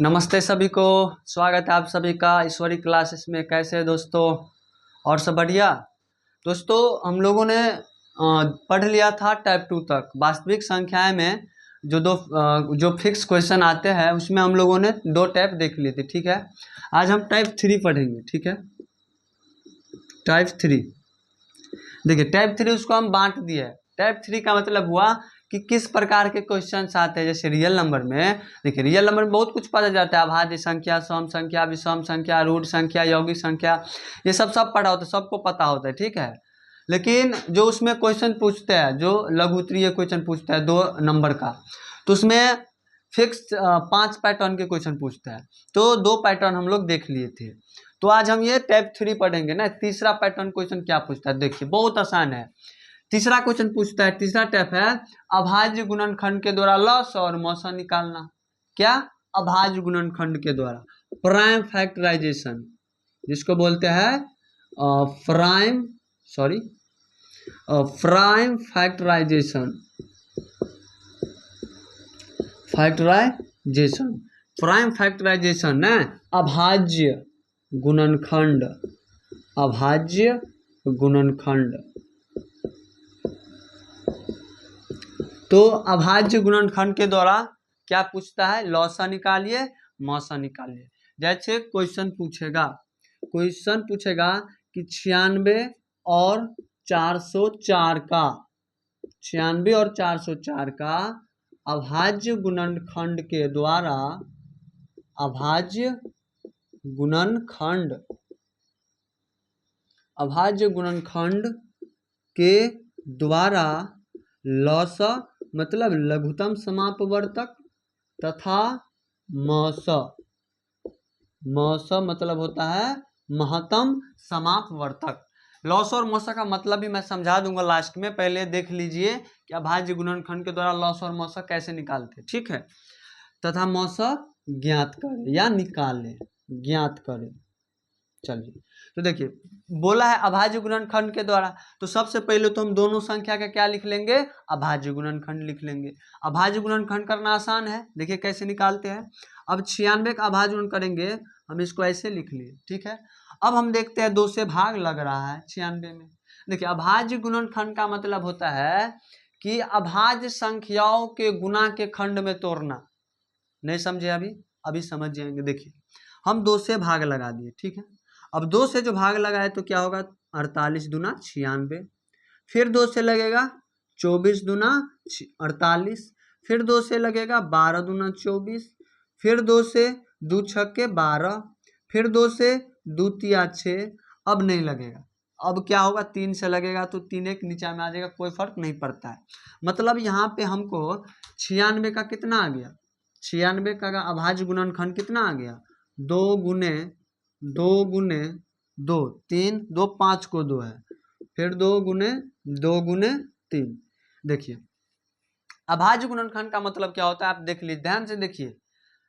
नमस्ते सभी को, स्वागत है आप सभी का ईश्वरी क्लासेस में। कैसे हैं दोस्तों? और सब बढ़िया? दोस्तों, हम लोगों ने पढ़ लिया था टाइप 2 तक। वास्तविक संख्याएं में जो फिक्स क्वेश्चन आते हैं उसमें हम लोगों ने 2 टाइप देख लिए थे। ठीक है, आज हम टाइप 3 पढ़ेंगे। ठीक है, टाइप 3। देखिए, टाइप 3 उसको हम बांट दिए है। टाइप 3 का मतलब हुआ कि किस प्रकार के क्वेश्चंस आते हैं। जैसे रियल नंबर में, देखिए रियल नंबर में बहुत कुछ पढ़ा जाता है। अभाज्य संख्या, सम संख्या, विषम संख्या, रूट संख्या, यौगिक संख्या, ये सब पढ़ा होता है, सबको पता होता है। ठीक है, लेकिन जो उसमें क्वेश्चन पूछते हैं, जो लघु उत्तरीय क्वेश्चन पूछता है 2 नंबर का, तो उसमें फिक्स 5 पैटर्न के क्वेश्चन पूछता है। तो 2 पैटर्न हम लोग देख लिए थे। तो आज हम ये टाइप 3 पढ़ेंगे ना। तीसरा पैटर्न क्वेश्चन क्या पूछता है, देखिए बहुत आसान है। तीसरा क्वेश्चन पूछता है, तीसरा टाइप है अभाज्य गुणनखंड के द्वारा लॉस और मौसा निकालना। क्या? अभाज्य गुणनखंड के द्वारा प्राइम फैक्टराइजेशन, जिसको बोलते हैं प्राइम फैक्टराइजेशन। प्राइम फैक्टराइजेशन ना, अभाज्य गुणनखंड, अभाज्य गुणनखंड। तो अभाज्य गुणनखंड के द्वारा क्या पूछता है? लॉसा निकालिए, मौसा निकालिए। जैसे क्वेश्चन पूछेगा कि 96 और 404 का, 96 और 404 का अभाज्य गुणनखंड के द्वारा, अभाज्य गुणनखंड के द्वारा लॉसा मतलब लघुत्तम समापवर्तक तथा मौसा मतलब होता है महत्तम समापवर्तक। लॉस और मौसा का मतलब भी मैं समझा दूंगा लास्ट में। पहले देख लीजिए कि अभाज्य गुणनखंड के द्वारा लॉस और मौसा कैसे निकालते हैं। ठीक है, तथा मौसा ज्ञात करें या निकालें, ज्ञात करें। चलिए, तो देखिए बोला है अभाज्य गुणनखंड के द्वारा, तो सबसे पहले तो हम दोनों संख्या का क्या लिख लेंगे? अभाज्य गुणनखंड लिख लेंगे। अभाज्य गुणनखंड करना आसान है, देखिए कैसे निकालते हैं। अब 96 का अभाज्य गुणन करेंगे, हम इसको ऐसे लिख लिए। ठीक है, अब हम देखते हैं 2 से भाग लग रहा है 96 में। देखिए अभाज्य गुणनखंड का मतलब होता है कि अभाज्य संख्याओं के गुणा के खंड में तोड़ना। नहीं समझे? अभी समझ जाएंगे। देखिए हम 2 से भाग लगा दिए। ठीक है, अब 2 से जो भाग लगाए तो क्या होगा? 48 दूना 96, फिर 2 से लगेगा 24 दूना 48, फिर 2 से लगेगा 12 दूना 24, फिर 2 से 2 छक्के 12, फिर 2 से 2 तिया 6। अब नहीं लगेगा। अब क्या होगा? 3 से लगेगा तो 3 एक नीचे में आ जाएगा, कोई फर्क नहीं पड़ता है। मतलब यहाँ पे हमको 96 का कितना आ गया? 96 का अभाज्य गुणनखंड कितना आ गया? 2 गुने 2 गुने 2, 3 2 5 को 2 है, फिर 2 गुने 3। देखिए अभाज्य गुणनखंड का मतलब क्या होता है, आप देख लीजिए, ध्यान से देखिए।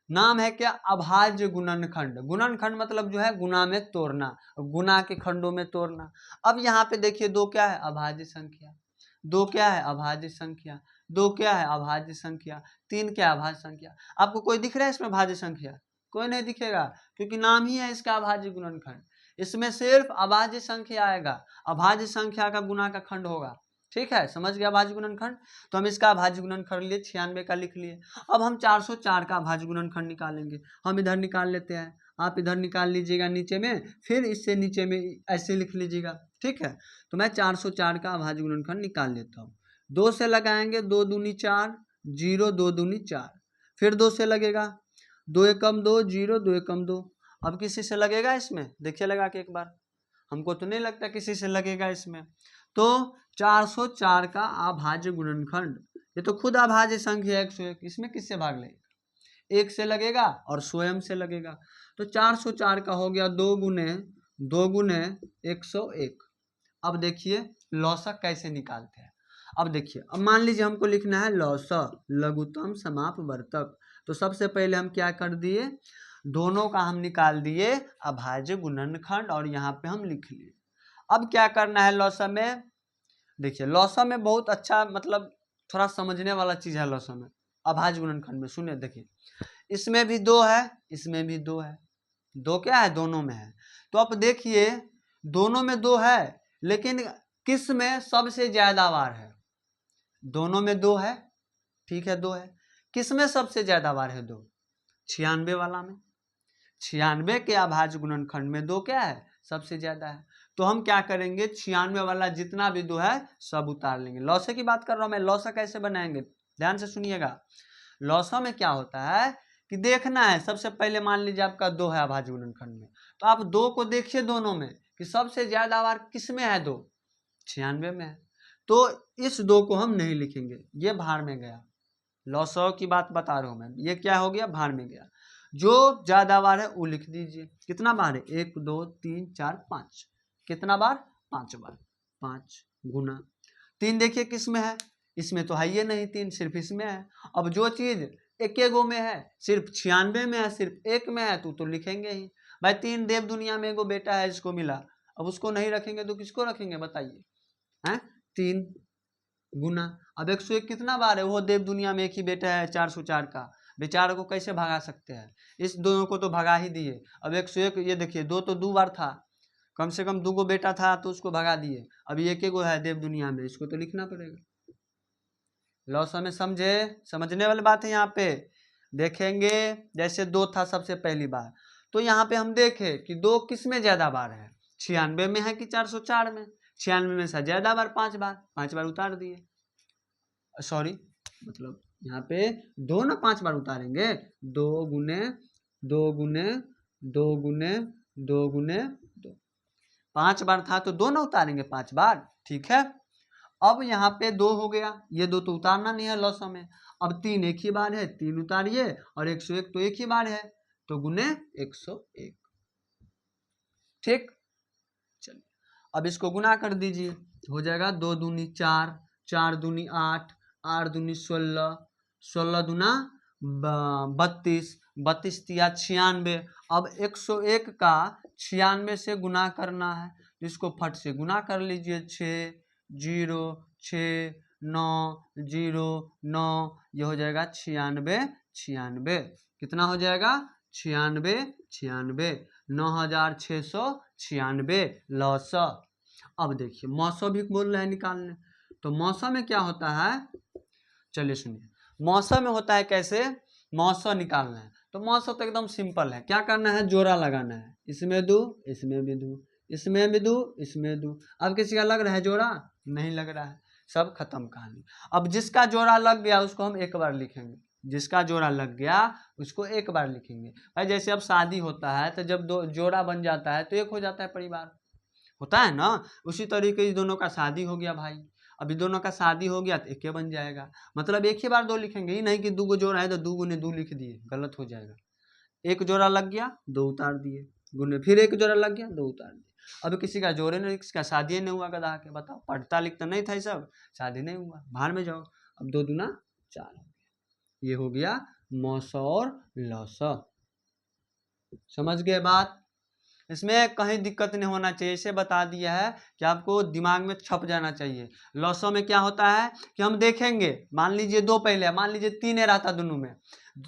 नाम है क्या? अभाज्य गुणनखंड। गुणनखंड मतलब जो है गुणा में तोड़ना, गुणा के खंडों में तोड़ना। अब यहाँ पे देखिए 2 क्या है? अभाज्य संख्या। 2 क्या है? अभाज्य संख्या। 2 क्या है? अभाज्य संख्या। 3 क्या है? अभाज्य संख्या। आपको कोई दिख रहा है इसमें भाज्य संख्या? कोई नहीं दिखेगा, क्योंकि नाम ही है इसका अभाज्य गुणनखंड। इसमें सिर्फ अभाज्य संख्या आएगा, अभाज्य संख्या का गुणा का खंड होगा। ठीक है, समझ गया अभाज्य गुणनखंड? तो हम इसका अभाज्य गुणनखंड लिए 96 का लिख लिए। अब हम 404 का अभाज्य गुणनखंड निकालेंगे। हम इधर निकाल लेते हैं, आप इधर निकाल लीजिएगा नीचे में, फिर इससे नीचे में ऐसे लिख लीजिएगा। ठीक है, तो मैं 404 का अभाज्य गुणनखंड निकाल लेता हूँ। 2 से लगाएंगे 2 दूनी 4, 0 2 दूनी 4, फिर 2 से लगेगा 2 एकम 2, 0 2 एकम 2। अब किसी से लगेगा इसमें? देखिए लगा के एक बार, हमको तो नहीं लगता किसी से लगेगा इसमें। तो 404 का अभाज्य गुणनखंड, ये तो खुद अभाज्य संख्या 101, इसमें किससे भाग लेगा? 1 से लगेगा और स्वयं से लगेगा। तो 404 का हो गया 2 गुने 101। अब देखिए लौसा कैसे निकालते हैं। अब देखिए, अब मान लीजिए हमको लिखना है लौसा, लघुत्तम समापवर्तक। तो सबसे पहले हम क्या कर दिए? दोनों का हम निकाल दिए अभाज्य गुणनखंड, और यहाँ पे हम लिख लिए। अब क्या करना है लौसा में? देखिए लौसा में बहुत अच्छा, मतलब थोड़ा समझने वाला चीज है लौसा में। अभाज्य गुणनखंड में। सुनिए देखिए, इसमें भी 2 है, इसमें भी 2 है, 2 क्या है, दोनों में है। तो अब देखिए दोनों में 2 है, लेकिन किस में सबसे ज्यादा बार है? दोनों में 2 है, ठीक है 2 है, किस में सबसे ज्यादा बार है 2? 96 वाला में। 96 के अभाज्य गुणनखंड में 2 क्या है, सबसे ज्यादा है। तो हम क्या करेंगे, 96 वाला जितना भी 2 है सब उतार लेंगे। लौसे की बात कर रहा हूं मैं, लौसा कैसे बनाएंगे, ध्यान से सुनिएगा। लौसा में क्या होता है कि देखना है, सबसे पहले मान लीजिए आपका 2 है अभाज्य गुणनखंड में, तो आप 2 को देखिए दोनों में कि सबसे ज्यादा बार किस में है 2? 96 में है। तो इस 2 को हम नहीं लिखेंगे, ये भार में गया। लौसा की बात बता रहा हूं मैं, ये क्या हो गया, भार में गया। जो ज्यादा बार है वो लिख दीजिए। कितना बार है, 1 2 3 4 5, कितना बार, 5 बार। 5 गुना 3 देखिए किस में है, इसमें तो है ये नहीं 3, सिर्फ इसमें है। अब जो चीज एक गो में है, सिर्फ 96 में है, सिर्फ एक में है, तो लिखेंगे ही भाई। 3 देव दुनिया में एगो बेटा है जिसको मिला, अब उसको नहीं रखेंगे तो किसको रखेंगे बताइए, हैं? 3 गुना, अब 101 कितना बार है, वो देव दुनिया में एक ही बेटा है 404 का, बेचारे को कैसे भगा सकते हैं, इस दोनों को तो भगा ही दिए। अब 101 ये देखिए 2 तो 2 बार था, कम से कम 2 गो बेटा था तो उसको भगा दिए। अभी एक गो है देव दुनिया में, इसको तो लिखना पड़ेगा। लॉस में समझे, समझने वाली बात है। यहाँ पे देखेंगे जैसे 2 था सबसे पहली बार, तो यहाँ पे हम देखे कि 2 किस में ज्यादा बार है, 96 में है कि 404 में? 96 में से ज्यादा बार 5 बार, 5 बार उतार दिए, सॉरी मतलब यहाँ पे 2 ना 5 बार उतारेंगे, 2 गुने 2 गुने 2 गुने 2 गुने 2, 5 बार था तो 2 ना उतारेंगे 5 बार, ठीक है। अब यहाँ पे 2 हो गया, ये 2 तो उतारना नहीं है लॉस में। अब 3 एक ही बार है, 3 उतारिए, और 101 तो एक ही बार है, तो गुने 101, ठीक। चलिए अब इसको गुना कर दीजिए, हो जाएगा 2 दूनी 4, 4 दूनी 8, 8 दूनी 16, 16 दूना 32, 32 तिया 96। अब 101 का 96 से गुना करना है, इसको फट से गुना कर लीजिए, 6 0 6 9 0 9, ये हो जाएगा 96 96, कितना हो जाएगा, 96 96, 9696 लौसा। अब देखिए मौसम भी बोल रहे हैं निकालने, तो मौसम में क्या होता है, चलिए सुनिए। मौसम में होता है कैसे, मौसम निकालना है तो मौसम तो एकदम सिंपल है, क्या करना है, जोड़ा लगाना है, इसमें 2 इसमें भी 2, इसमें भी 2 इसमें 2। अब किसी का लग रहा है जोड़ा, नहीं लग रहा है, सब खत्म कहानी। अब जिसका जोड़ा लग गया उसको हम एक बार लिखेंगे, जिसका जोड़ा लग गया उसको एक बार लिखेंगे भाई। जैसे अब शादी होता है तो जब 2 जोड़ा बन जाता है तो एक हो जाता है परिवार, होता है ना, उसी तरीके से दोनों का शादी हो गया भाई। अभी दोनों का शादी हो गया तो एक बन जाएगा, मतलब एक ही बार 2 लिखेंगे, ही नहीं कि 2 गो जोड़ा है तो 2 गुने 2 लिख दिए, गलत हो जाएगा। एक जोड़ा लग गया 2 उतार दिए, गुने फिर एक जोड़ा लग गया 2 उतार दिए। अब किसी का जोड़े नहीं, किसी का शादी नहीं हुआ, गधा के बताओ, पढ़ता लिखता नहीं था ये सब, शादी नहीं हुआ, बाहर में जाओ। अब 2 दूना 4 हो गया, ये हो गया मौसा और लौसा। समझ गए बात, इसमें कहीं दिक्कत नहीं होना चाहिए, इसे बता दिया है कि आपको दिमाग में छप जाना चाहिए। लॉसों में क्या होता है कि हम देखेंगे, मान लीजिए 2 पहले है, मान लीजिए 3 है रहता दोनों में,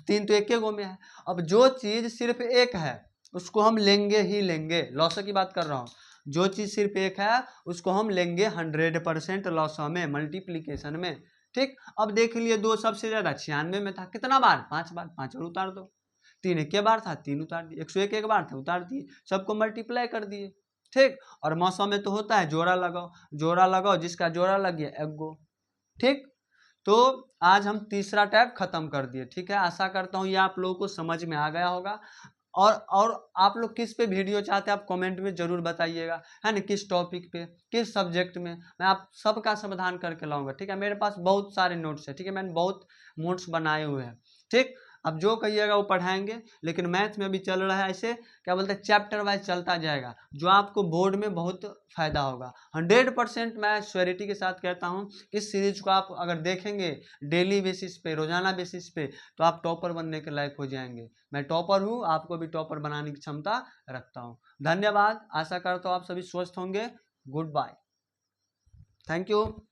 3 तो एक गो में है। अब जो चीज सिर्फ एक है उसको हम लेंगे ही लेंगे, लॉसो की बात कर रहा हूँ, जो चीज सिर्फ एक है उसको हम लेंगे 100% लॉसो में, मल्टीप्लीकेशन में, ठीक। अब देख लिए 2 सबसे ज्यादा 96 में था, कितना बार, 5 बार, 5 और उतार दो। 3 एक बार था, 3 उतार दिए, 101 एक बार था उतार दिए, सबको मल्टीप्लाई कर दिए, ठीक। और मौसम में तो होता है जोड़ा लगाओ, जोड़ा लगाओ, जिसका जोड़ा लग गया एक गो, ठीक। तो आज हम तीसरा टैब खत्म कर दिए, ठीक है। आशा करता हूँ ये आप लोगों को समझ में आ गया होगा। और आप लोग किस पे वीडियो चाहते हैं आप कमेंट में जरूर बताइएगा, है ना, किस टॉपिक पे, किस सब्जेक्ट में, मैं आप सबका समाधान करके लाऊंगा, ठीक है। मेरे पास बहुत सारे नोट्स है, ठीक है, मैंने बहुत नोट्स बनाए हुए हैं, ठीक। अब जो कहिएगा वो पढ़ाएंगे, लेकिन मैथ में अभी चल रहा है ऐसे, क्या बोलते हैं, चैप्टर वाइज चलता जाएगा, जो आपको बोर्ड में बहुत फायदा होगा। 100% मैं श्योरिटी के साथ कहता हूँ, इस सीरीज को आप अगर देखेंगे डेली बेसिस पे, रोजाना बेसिस पे, तो आप टॉपर बनने के लायक हो जाएंगे। मैं टॉपर हूँ, आपको भी टॉपर बनाने की क्षमता रखता हूँ। धन्यवाद, आशा करता हूँ आप सभी स्वस्थ होंगे। Goodbye, thank you.